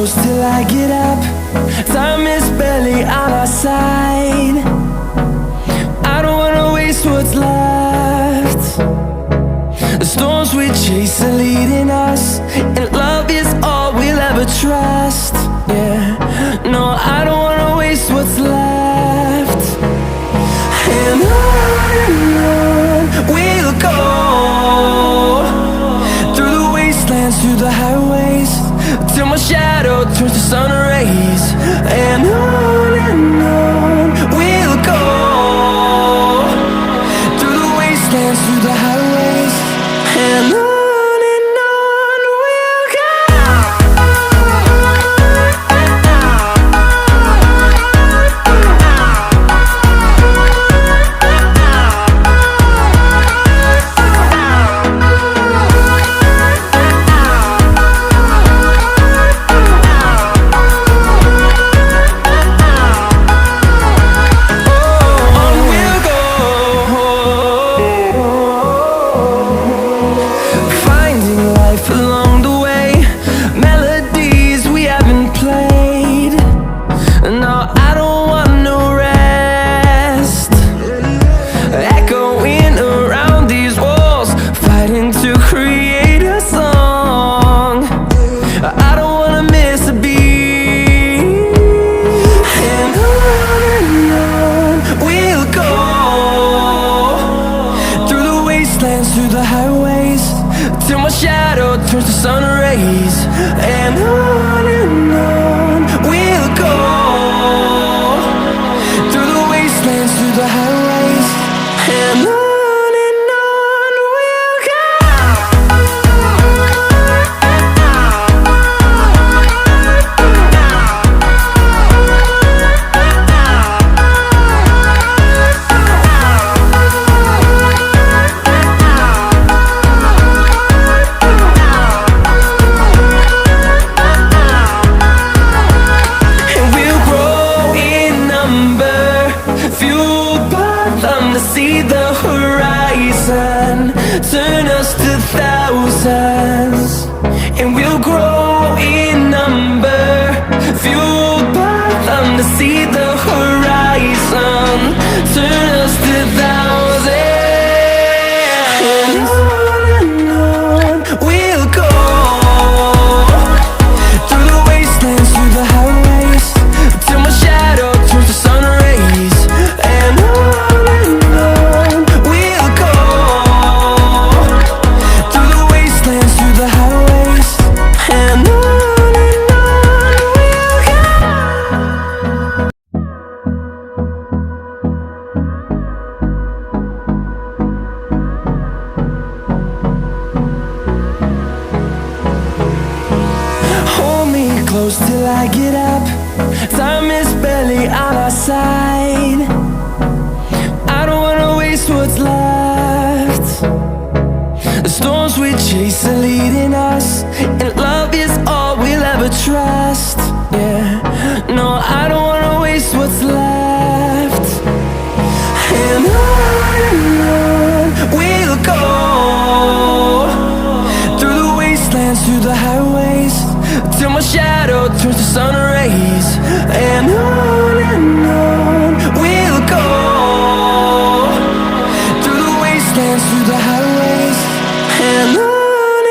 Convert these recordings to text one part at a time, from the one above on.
close till I get up. Time is barely on our side. I don't wanna waste what's left. The storms we chase are leading us, and love is all we'll ever trust. Yeah, no, I don't wanna waste what's left. And on we'll go, through the wastelands, through the highways, till my shadow turns to sun rays. And on we'll go, through the wastelands, through the highways, and on we'll go. Through the highways, till my shadow turns to sun rays. And on we'll go, through the wastelands, through the highways, and on we'll go. See the horizon, turn us to thousands, and we'll grow in number, fueled by them. To see the horizon, turn us to thousands, and on we'll go, through the wastelands, through the highways, till my shadow turns to sun rays. And close till I get up. Time is barely on our side. I don't wanna waste what's left. The storms we chase are leading us, and love is all we'll ever trust. Yeah, no, I don't wanna waste what's left. And on we'll go, through the wastelands, through the highways, till my shadow turns to sun rays. And on we'll go, through the wastelands, through the highways, and on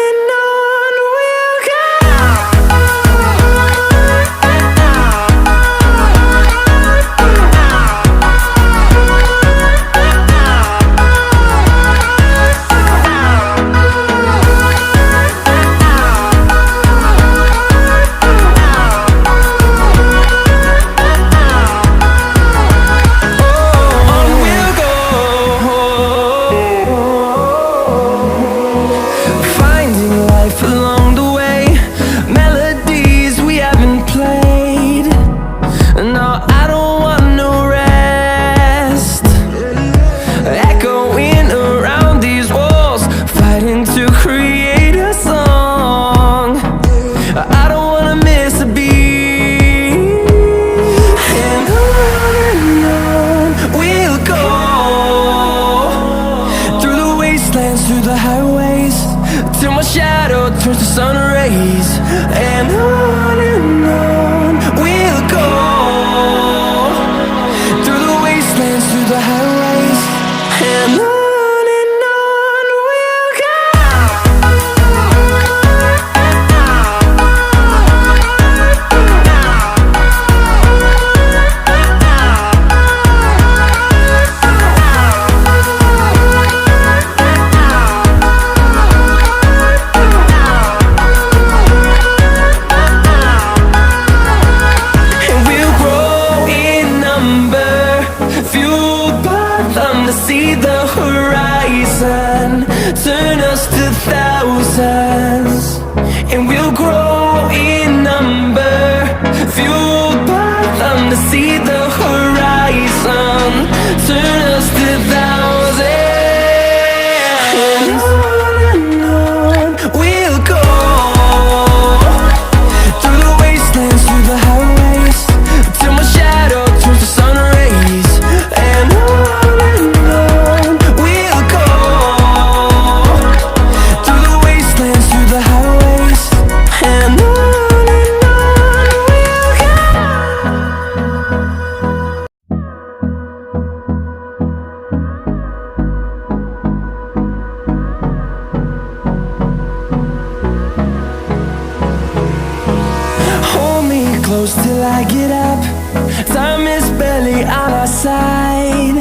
our side.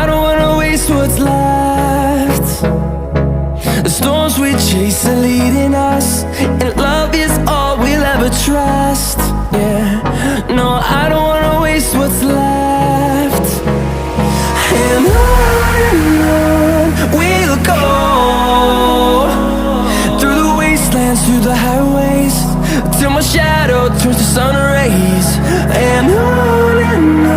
I don't wanna waste what's left. The storms we chase are leading us, and love is all we'll ever trust. Yeah, no, I don't wanna waste what's left. And on we'll go, through the wastelands, through the highways, till my shadow turns to sun rays. And on